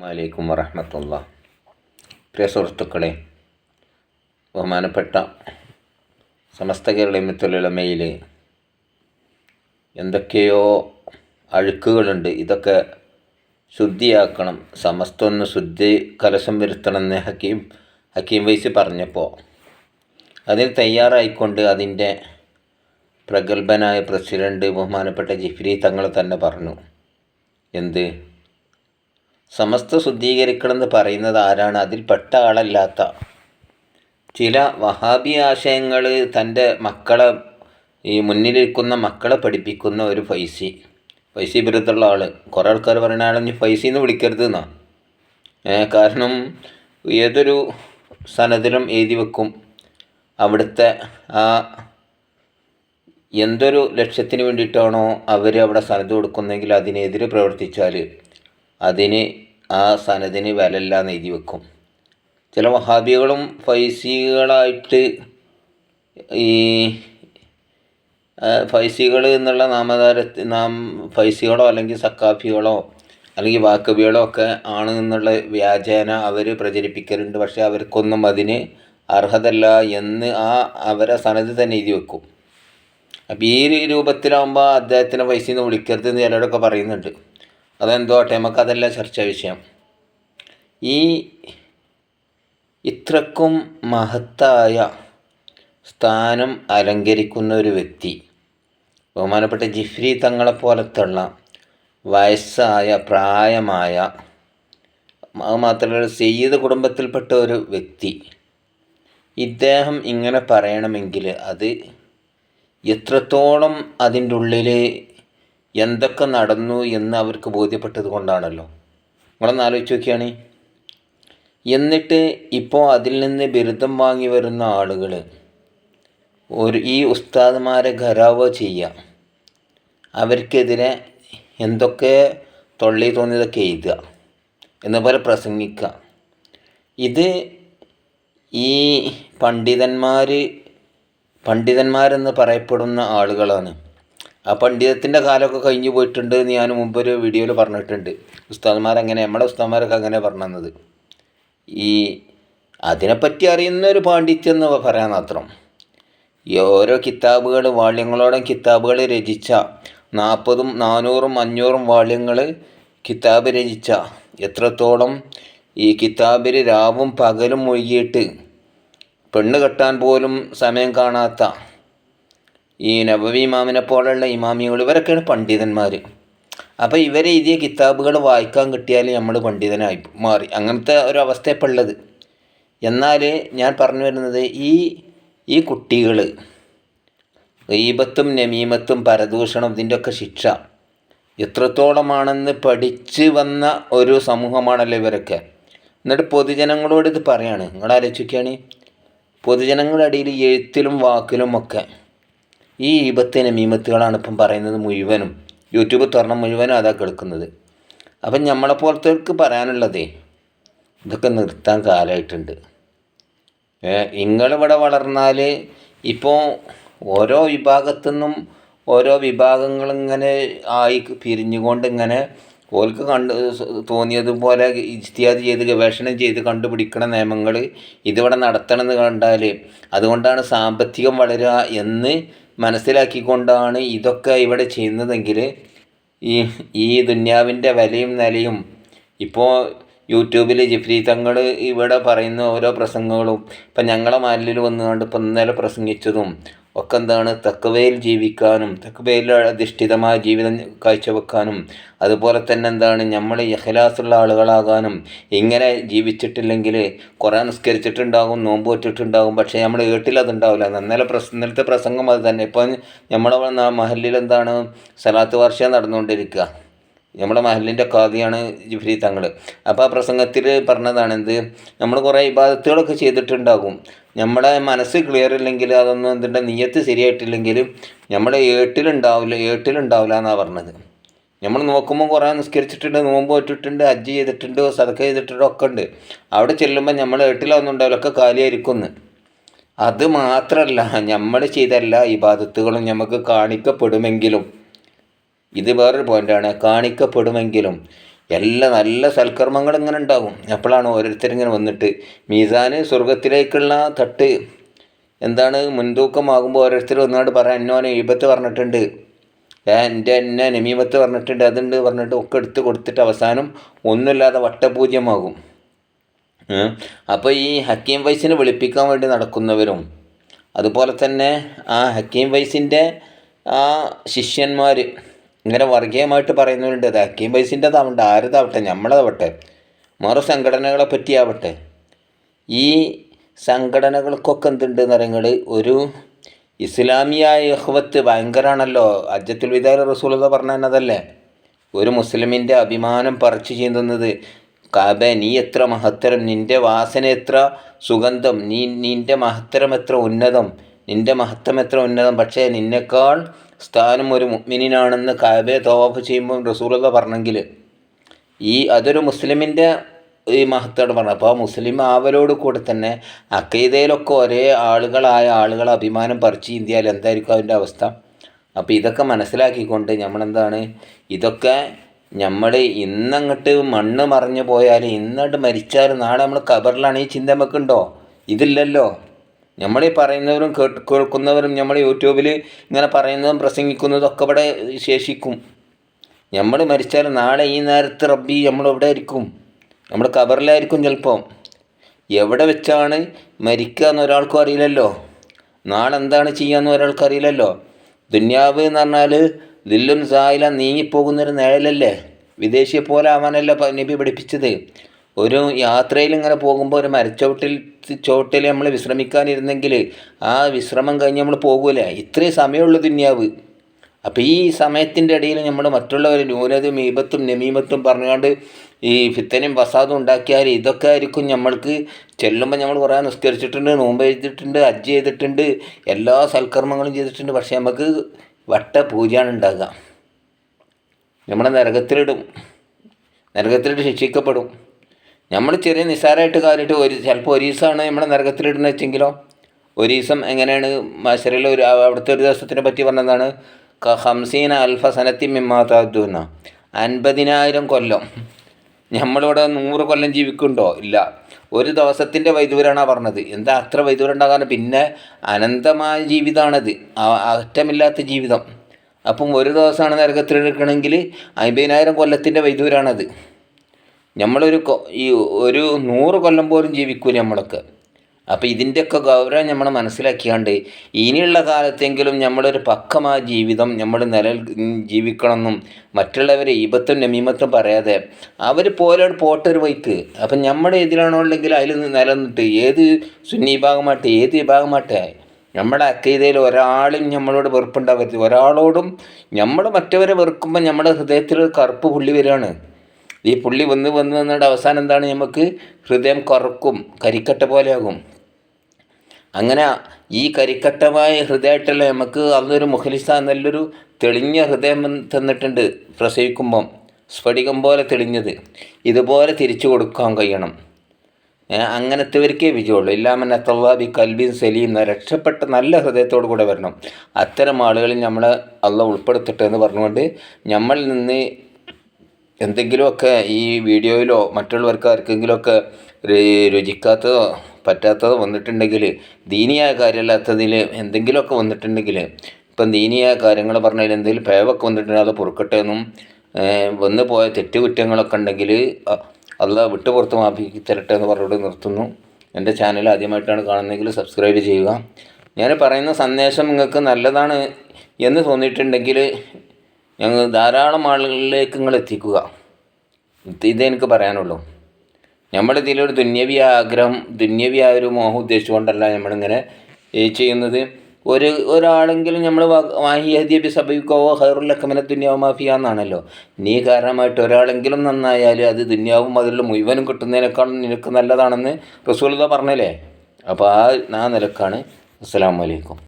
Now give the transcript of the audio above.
വലൈക്കും വറഹ്മത്തുള്ളാ. പ്രിയ സുഹൃത്തുക്കളെ, ബഹുമാനപ്പെട്ട സമസ്ത കേരള ജംഇയ്യത്തുൽ ഉലമയിൽ എന്തൊക്കെയോ അഴുക്കുകളുണ്ട്. ഇതൊക്കെ ശുദ്ധിയാക്കണം, സമസ്ത ഒന്ന് ശുദ്ധി കലശം വരുത്തണമെന്ന് ഹക്കീം വൈസി പറഞ്ഞപ്പോൾ അതിന് തയ്യാറായിക്കൊണ്ട് അതിൻ്റെ പ്രഗത്ഭനായ പ്രസിഡൻറ്റ് ബഹുമാനപ്പെട്ട ജിഫ്രി തങ്ങൾ തന്നെ പറഞ്ഞു. എന്ത് സമസ്ത ശുദ്ധീകരിക്കണമെന്ന് പറയുന്നത് ആരാണ്? അതിൽ പെട്ട ആളല്ലാത്ത ചില വഹാബി ആശയങ്ങൾ തൻ്റെ മക്കളെ, ഈ മുന്നിലിരിക്കുന്ന മക്കളെ പഠിപ്പിക്കുന്ന ഒരു ഫൈസി ബിരുദമുള്ള ആൾ. കുറേ ആൾക്കാർ പറയുന്ന ആളെ ഫൈസി എന്ന് വിളിക്കരുത് എന്നാ. കാരണം ഏതൊരു സനദിലും എഴുതി വെക്കും അവിടുത്തെ ആ എന്തൊരു ലക്ഷ്യത്തിന് വേണ്ടിയിട്ടാണോ അവർ അവിടെ സനത് കൊടുക്കുന്നെങ്കിൽ അതിനെതിരെ പ്രവർത്തിച്ചാൽ അതിന് ആ സനദിന് വിലയില്ല എന്ന് എഴുതി വെക്കും. ചില വഹാബികളും ഫൈസികളായിട്ട് ഈ ഫൈസികൾ എന്നുള്ള ഫൈസികളോ അല്ലെങ്കിൽ സക്കാഫികളോ അല്ലെങ്കിൽ വാക്കബികളോ ഒക്കെ ആണ് എന്നുള്ള വ്യാജേന അവർ പ്രചരിപ്പിക്കലുണ്ട്. പക്ഷേ അവർക്കൊന്നും അതിന് അർഹതല്ല എന്ന് അവരെ സനത് തന്നെ എഴുതി വെക്കും. അപ്പോൾ ഈ രൂപത്തിലാകുമ്പോൾ അദ്ദേഹത്തിനെ ഫൈസി എന്ന് വിളിക്കരുത് എന്ന് ചിലരൊക്കെ പറയുന്നുണ്ട്. അതെന്തോട്ടെ, നമുക്കതല്ല ചർച്ചാ വിഷയം. ഇത്രക്കും മഹത്തായ സ്ഥാനം അലങ്കരിക്കുന്ന ഒരു വ്യക്തി, ബഹുമാനപ്പെട്ട ജിഫ്രി തങ്ങളെപ്പോലത്തുള്ള വയസ്സായ പ്രായമായ, അത് മാത്രമല്ല സയ്യിദ് കുടുംബത്തിൽപ്പെട്ട ഒരു വ്യക്തി, ഇദ്ദേഹം ഇങ്ങനെ പറയണമെങ്കിൽ അത് എത്രത്തോളം അതിൻ്റെ ഉള്ളിൽ എന്തൊക്കെ നടന്നു എന്ന് അവർക്ക് ബോധ്യപ്പെട്ടത് കൊണ്ടാണല്ലോ. നിങ്ങളൊന്ന് ആലോചിച്ച് നോക്കിയാണ്. എന്നിട്ട് ഇപ്പോൾ അതിൽ നിന്ന് ബിരുദം വാങ്ങി വരുന്ന ആളുകൾ ഈ ഉസ്താദുമാരെ ഖരാവോ ചെയ്യുക, അവർക്കെതിരെ എന്തൊക്കെ തൊള്ളി തോന്നിയതൊക്കെ എഴുതുക, എന്നപോലെ പ്രസംഗിക്കുക. ഇത് ഈ പണ്ഡിതന്മാരെന്ന് പറയപ്പെടുന്ന ആളുകളാണ്. ആ പണ്ഡിതത്തിൻ്റെ കാലമൊക്കെ കഴിഞ്ഞു പോയിട്ടുണ്ട് എന്ന് ഞാൻ മുമ്പൊരു വീഡിയോയിൽ പറഞ്ഞിട്ടുണ്ട്. ഉസ്താദന്മാരങ്ങനെ, നമ്മുടെ ഉസ്താദന്മാരൊക്കെ അങ്ങനെ പറഞ്ഞത്. അതിനെപ്പറ്റി അറിയുന്നൊരു പാണ്ഡിത്യം എന്ന് പറയാൻ മാത്രം. ഈ ഓരോ കിതാബുകൾ, വാള്യങ്ങളോളം കിതാബുകൾ രചിച്ച 40, 400, 500 വാള്യങ്ങൾ കിതാബ് രചിച്ച, എത്രത്തോളം ഈ കിതാബിൽ രാവും പകലും മുഴുകിയിട്ട് പെണ്ണ് കെട്ടാൻ പോലും സമയം കാണാത്ത ഈ നബവി ഇമാമിനെ പോലുള്ള ഇമാമികൾ, ഇവരൊക്കെയാണ് പണ്ഡിതന്മാർ. അപ്പോൾ ഇവരെ എഴുതിയ കിതാബുകൾ വായിക്കാൻ കിട്ടിയാൽ നമ്മൾ പണ്ഡിതനായി മാറി. അങ്ങനത്തെ ഒരു അവസ്ഥ ഇപ്പോൾ ഉള്ളത്. എന്നാൽ ഞാൻ പറഞ്ഞു വരുന്നത്, ഈ കുട്ടികൾ ഗീബത്തും നമീമത്തും പരദൂഷണം ഇതിൻ്റെയൊക്കെ ശിക്ഷ എത്രത്തോളമാണെന്ന് പഠിച്ച് വന്ന ഒരു സമൂഹമാണല്ലോ ഇവരൊക്കെ. എന്നിട്ട് പൊതുജനങ്ങളോട് ഇത് പറയാണ്. നിങ്ങൾ ആലോചിക്കുകയാണ്, പൊതുജനങ്ങളുടെ ഇടയിൽ എഴുത്തിലും വാക്കിലും ഒക്കെ ഈ ഗീബത്ത് നമീമത്തുകളാണ് ഇപ്പം പറയുന്നത് മുഴുവനും. യൂട്യൂബ് തുറന്ന മുഴുവനും അതാ കേൾക്കുന്നത്. അപ്പം നമ്മളെപ്പോലത്തേക്ക് പറയാനുള്ളതേ, ഇതൊക്കെ നിർത്താൻ കാലമായിട്ടുണ്ട്. നിങ്ങളിവിടെ വളർന്നാൽ ഇപ്പോൾ ഓരോ വിഭാഗത്തുനിന്നും ഓരോ വിഭാഗങ്ങളിങ്ങനെ ആയി പിരിഞ്ഞുകൊണ്ട് ഇങ്ങനെ ഓൾക്ക് തോന്നിയതുപോലെ ഇജ്തിഹാദ് ചെയ്ത് ഗവേഷണം ചെയ്ത് കണ്ടുപിടിക്കണ നിയമങ്ങൾ ഇതിവിടെ നടത്തണമെന്ന് കണ്ടാൽ, അതുകൊണ്ടാണ് സാമ്പത്തികം വളരുക എന്ന് മനസ്സിലാക്കിക്കൊണ്ടാണ് ഇതൊക്കെ ഇവിടെ ചെയ്യുന്നതെങ്കിൽ ഈ ദുന്യാവിൻ്റെ വിലയും നിലയും ഇപ്പോൾ യൂട്യൂബിൽ ജിഫ്രി തങ്ങൾ ഇവിടെ പറയുന്ന ഓരോ പ്രസംഗങ്ങളും ഇപ്പം ഞങ്ങളെ മഹല്ലിൽ വന്നുകൊണ്ട് ഇപ്പം ഇന്നലെ പ്രസംഗിച്ചതും ഒക്കെ എന്താണ്, തഖ്വയിൽ ജീവിക്കാനും തഖ്വയിൽ അധിഷ്ഠിതമായ ജീവിതം കാഴ്ചവെക്കാനും, അതുപോലെ തന്നെ എന്താണ് നമ്മൾ ഇഖ്ലാസുള്ള ആളുകളാകാനും. ഇങ്ങനെ ജീവിച്ചിട്ടില്ലെങ്കിൽ കുറേ നിസ്കരിച്ചിട്ടുണ്ടാകും, നോമ്പ് വെച്ചിട്ടുണ്ടാകും, പക്ഷേ നമ്മൾ വീട്ടിലതുണ്ടാവില്ല. ഇന്നലത്തെ പ്രസംഗം അത് തന്നെ. ഇപ്പം നമ്മളെ മഹല്ലിൽ എന്താണ് സലാത്ത് വാർഷികം നടന്നുകൊണ്ടിരിക്കുക. നമ്മുടെ മഹല്ലിൻ്റെ ഖാദിയാണ് ജിഫ്രി തങ്ങൾ. അപ്പോൾ ആ പ്രസംഗത്തിൽ പറഞ്ഞതാണ് എന്ത്, നമ്മൾ കുറേ ഇബാദത്തുകളൊക്കെ ചെയ്തിട്ടുണ്ടാകും, നമ്മുടെ മനസ്സ് ക്ലിയർ ഇല്ലെങ്കിൽ, അതൊന്നും എന്തിൻ്റെ നിയ്യത്ത് ശരിയായിട്ടില്ലെങ്കിൽ നമ്മൾ ഏട്ടിലുണ്ടാവില്ല എന്നാണ് പറഞ്ഞത്. നമ്മൾ നോക്കുമ്പോൾ കുറേ നിസ്കരിച്ചിട്ടുണ്ട്, നോമ്പ് വെച്ചിട്ടുണ്ട്, ഹജ്ജ് ചെയ്തിട്ടുണ്ട്, സദഖ ചെയ്തിട്ടുണ്ട്, ഒക്കെ ഉണ്ട്. അവിടെ ചെല്ലുമ്പോൾ നമ്മൾ ഏട്ടിലൊന്നും ഉണ്ടാവില്ല, ഒക്കെ കാലിയായിരിക്കുന്നു. അത് മാത്രമല്ല, നമ്മൾ ചെയ്ത എല്ലാ ഇബാദത്തുകളും നമുക്ക് കാണിക്കപ്പെടുമെങ്കിലും, ഇത് വേറൊരു പോയിൻ്റാണ്, കാണിക്കപ്പെടുമെങ്കിലും എല്ലാ നല്ല സൽക്കർമ്മങ്ങൾ ഇങ്ങനെ ഉണ്ടാകും. അപ്പോഴാണ് ഓരോരുത്തരിങ്ങനെ വന്നിട്ട് മീസാന് സ്വർഗത്തിലേക്കുള്ള തട്ട് എന്താണ് മുൻതൂക്കമാകുമ്പോൾ ഓരോരുത്തർ വന്നുകൊണ്ട് പറയാം, എന്നോനെ ഈബത്ത് പറഞ്ഞിട്ടുണ്ട്, എന്നെ നമീമത്ത് പറഞ്ഞിട്ടുണ്ട്, അതുണ്ട് പറഞ്ഞിട്ട് ഒക്കെ എടുത്ത് കൊടുത്തിട്ട് അവസാനം ഒന്നുമില്ലാതെ വട്ടപൂജ്യമാകും. അപ്പോൾ ഈ ഹക്കീം വൈസിനെ വിളിപ്പിക്കാൻ വേണ്ടി നടക്കുന്നവരും അതുപോലെ തന്നെ ആ ഹക്കീം വൈസിൻ്റെ ആ ശിഷ്യന്മാർ ഇങ്ങനെ വർഗീയമായിട്ട് പറയുന്നവരുണ്ട്. അത് ഹക്കീം വൈസിൻ്റെതാവട്ടെ, ആരതാവട്ടെ, നമ്മളതാവട്ടെ, മറു സംഘടനകളെ പറ്റിയാവട്ടെ, ഈ സംഘടനകൾക്കൊക്കെ എന്തുണ്ടെന്ന് പറയുന്നത് ഒരു ഇസ്ലാമിയായ ഇഖ്വത്ത് ഭയങ്കരമാണല്ലോ. ഹജ്ജത്തുൽ വിദായിൽ റസൂലുള്ളാഹി പറഞ്ഞതല്ലേ, ഒരു മുസ്ലിമിൻ്റെ അഭിമാനം പറിച്ചു ചീന്തുന്നത് കാബ, നീ എത്ര മഹത്തരം, നിൻ്റെ വാസന എത്ര സുഗന്ധം, നിൻ്റെ മഹത്തരം എത്ര ഉന്നതം, നിൻ്റെ മഹത്വം എത്ര ഉന്നതം, പക്ഷേ നിന്നേക്കാൾ സ്ഥാനം ഒരു മുഅ്മിനീനാണെന്ന് കാബയെ തവാഫ് ചെയ്യുമ്പോൾ റസൂലുള്ളാഹി പറഞ്ഞെങ്കിൽ അതൊരു മുസ്ലിമിൻ്റെ ഈ മഹത്തോട് പറഞ്ഞു. അപ്പോൾ ആ മുസ്ലിം ആവലോട് കൂടെ തന്നെ അക്കീദയിലൊക്കെ ഒരേ ആളുകളായ ആളുകളെ അഭിമാനം പറിച്ച് ഇന്ത്യയിൽ എന്തായിരിക്കും അതിൻ്റെ അവസ്ഥ? അപ്പോൾ ഇതൊക്കെ മനസ്സിലാക്കിക്കൊണ്ട് നമ്മളെന്താണ്, ഇതൊക്കെ നമ്മൾ ഇന്നങ്ങോട്ട് മണ്ണ് മറിഞ്ഞു പോയാൽ, ഇന്നങ്ങോട്ട് മരിച്ചാൽ നാളെ നമ്മൾ ഖബറിലാണ്, ഈ ചിന്ത നമുക്കുണ്ടോ? ഇതില്ലല്ലോ. നമ്മളീ പറയുന്നവരും കേൾക്കുന്നവരും നമ്മൾ യൂട്യൂബിൽ ഇങ്ങനെ പറയുന്നതും പ്രസംഗിക്കുന്നതും ഒക്കെ ഇവിടെ ശേഷിക്കും. നമ്മൾ മരിച്ചാൽ നാളെ ഈ നേരത്ത് റബ്ബി നമ്മളെവിടെ ആയിരിക്കും? നമ്മൾ ഖബറിലായിരിക്കും. ചിലപ്പോൾ എവിടെ വെച്ചാണ് മരിക്കുക എന്ന് ഒരാൾക്കും അറിയില്ലല്ലോ. നാളെ എന്താണ് ചെയ്യാമെന്ന് ഒരാൾക്കും അറിയില്ലല്ലോ. ദുന്യാവ് എന്ന് പറഞ്ഞാൽ ദില്ലും സായില നീങ്ങിപ്പോകുന്നൊരു നിഴലല്ലേ. വിദേശിയെ പോലെ ആവാനല്ല നബി പഠിപ്പിച്ചത്. ഒരു യാത്രയിൽ ഇങ്ങനെ പോകുമ്പോൾ ഒരു മരച്ചോട്ടിൽ നമ്മൾ വിശ്രമിക്കാനിരുന്നെങ്കിൽ ആ വിശ്രമം കഴിഞ്ഞ് നമ്മൾ പോകൂലേ. ഇത്രയും സമയമുള്ള ദുന്യാവ്. അപ്പോൾ ഈ സമയത്തിൻ്റെ ഇടയിൽ നമ്മൾ മറ്റുള്ളവർ ന്യൂനതും ഈബത്തും നമീമത്തും പറഞ്ഞുകൊണ്ട് ഈ ഫിത്തനും ഫസാദും ഉണ്ടാക്കിയാൽ ഇതൊക്കെ ആയിരിക്കും നമ്മൾക്ക് ചെല്ലുമ്പോൾ. നമ്മൾ കുറേ നിസ്കരിച്ചിട്ടുണ്ട്, നോമ്പ് ചെയ്തിട്ടുണ്ട്, ഹജ്ജ് ചെയ്തിട്ടുണ്ട്, എല്ലാ സൽക്കർമ്മങ്ങളും ചെയ്തിട്ടുണ്ട്. പക്ഷേ നമുക്ക് വട്ട പൂജയാണ് ഉണ്ടാകുക. നമ്മളെ നരകത്തിലിട്ട് ശിക്ഷിക്കപ്പെടും. നമ്മൾ ചെറിയ നിസ്സാരമായിട്ട് കാര്യമായിട്ട് ചിലപ്പോൾ ഒരു ദിവസമാണ് നമ്മളെ നരകത്തിലിടുന്നത് വെച്ചെങ്കിലോ, ഒരു ദിവസം എങ്ങനെയാണ് മശറിൽ അവിടുത്തെ ഒരു ദിവസത്തിനെ പറ്റി പറഞ്ഞതാണ്, ഹംസീന അൽഫ സനത്തി മിമ്മാതാദ്ദൂന, 50,000 കൊല്ലം. നമ്മളിവിടെ 100 കൊല്ലം ജീവിക്കുന്നുണ്ടോ? ഇല്ല. ഒരു ദിവസത്തിൻ്റെ വൈദൂരാണ് പറഞ്ഞത്. എന്താ അത്ര വൈദൂരം ഉണ്ടാകാൻ? പിന്നെ അനന്തമായ ജീവിതമാണത്, അറ്റമില്ലാത്ത ജീവിതം. അപ്പം ഒരു ദിവസമാണ് നരകത്തിലെടുക്കണമെങ്കിൽ 50,000 കൊല്ലത്തിൻ്റെ വൈദൂരാണത്. നമ്മളൊരു 100 കൊല്ലം പോലും ജീവിക്കൂല നമ്മളൊക്കെ. അപ്പോൾ ഇതിൻ്റെയൊക്കെ ഗൗരവം നമ്മൾ മനസ്സിലാക്കിയാണ്ട് ഇനിയുള്ള കാലത്തെങ്കിലും നമ്മളൊരു പക്കമായ ജീവിതം നമ്മൾ ജീവിക്കണമെന്നും മറ്റുള്ളവരെ ഈബത്തും നമീമത്തും പറയാതെ അവർ പോലെ പോട്ടൊരു വൈക്ക്. അപ്പം നമ്മൾ ഏതിലാണോ ഉണ്ടെങ്കിൽ അതിൽ നിലനിന്നിട്ട് ഏത് സുന്നി വിഭാഗമാട്ടെ ഏത് വിഭാഗമാട്ടെ നമ്മുടെ അക്കീദയിൽ ഒരാളും നമ്മളോട് വെറുപ്പുണ്ടാവരുത്. ഒരാളോടും നമ്മൾ മറ്റവരെ വെറുക്കുമ്പോൾ നമ്മുടെ ഹൃദയത്തിൽ ഒരു കറുപ്പ് പുള്ളി വരികയാണ്. ഈ പുള്ളി വന്നിട്ട് അവസാനം എന്താണ്, നമുക്ക് ഹൃദയം കറുക്കും, കരിക്കട്ട പോലെയാകും. അങ്ങനെ ഈ കരിക്കട്ടമായ ഹൃദയമായിട്ടല്ല നമുക്ക് അതൊരു മുഖലിസ നല്ലൊരു തെളിഞ്ഞ ഹൃദയം തന്നിട്ടുണ്ട്. പ്രസവിക്കുമ്പം സ്ഫടികം പോലെ തെളിഞ്ഞത് ഇതുപോലെ തിരിച്ചു കൊടുക്കാൻ കഴിയണം. അങ്ങനത്തെവർക്കേ വിജയമുള്ളൂ. ഇല്ലാമൻ അത്തല്ലാബി കൽബിൻ സലീം, രക്ഷപ്പെട്ട നല്ല ഹൃദയത്തോടു കൂടെ വരണം. അത്തരം ആളുകളിൽ നമ്മളെ അള്ളാഹ് ഉൾപ്പെടുത്തട്ടെ എന്ന് പറഞ്ഞുകൊണ്ട് നമ്മളിൽ നിന്ന് എന്തെങ്കിലുമൊക്കെ ഈ വീഡിയോയിലോ മറ്റുള്ളവർക്ക് ആർക്കെങ്കിലുമൊക്കെ രുചിക്കാത്തതോ പറ്റാത്തതോ വന്നിട്ടുണ്ടെങ്കിൽ, ദീനിയായ കാര്യമല്ലാത്തതിൽ എന്തെങ്കിലുമൊക്കെ വന്നിട്ടുണ്ടെങ്കിൽ, ഇപ്പം ദീനിയായ കാര്യങ്ങൾ പറഞ്ഞതിൽ എന്തെങ്കിലും പേവൊക്കെ വന്നിട്ടുണ്ടെങ്കിൽ അത് പൊറുക്കട്ടെ എന്നും വന്നു പോയ തെറ്റുകുറ്റങ്ങളൊക്കെ ഉണ്ടെങ്കിൽ അള്ളാഹ് വിട്ടുപുറത്ത് മാഫിക്ക് തരട്ടെ എന്ന് പറഞ്ഞുകൊണ്ട് നിർത്തുന്നു. എൻ്റെ ചാനൽ ആദ്യമായിട്ടാണ് കാണുന്നതെങ്കിൽ സബ്സ്ക്രൈബ് ചെയ്യുക. ഞാൻ പറയുന്ന സന്ദേശം നിങ്ങൾക്ക് നല്ലതാണ് എന്ന് തോന്നിയിട്ടുണ്ടെങ്കിൽ ഞങ്ങൾ ധാരാളം ആളുകളിലേക്ക് നിങ്ങൾ എത്തിക്കുക. ഇതേ എനിക്ക് പറയാനുള്ളൂ. നമ്മളിതിലൊരു ദുന്യവിയായ ആഗ്രഹം, ദുന്യവിയായ ഒരു മോഹം ഉദ്ദേശിച്ചുകൊണ്ടല്ല നമ്മളിങ്ങനെ ചെയ്യുന്നത്. ഒരാളെങ്കിലും നമ്മൾ വാഹിയദ്യബി സബൈക്കോ ഹൈറുല്ലക്കമന ദുന്യാവ് മാഫിയ എന്നാണല്ലോ. നീ കാരണമായിട്ട് ഒരാളെങ്കിലും നന്നായാൽ അത് ദുന്യാവും അതിലുള്ള മുഴുവനും കിട്ടുന്നതിനേക്കാളും നിനക്ക് നല്ലതാണെന്ന് റസൂലുള്ളാഹി പറഞ്ഞല്ലേ. അപ്പോൾ ആ നിലക്കാണ്. അസ്സലാമു അലൈക്കും.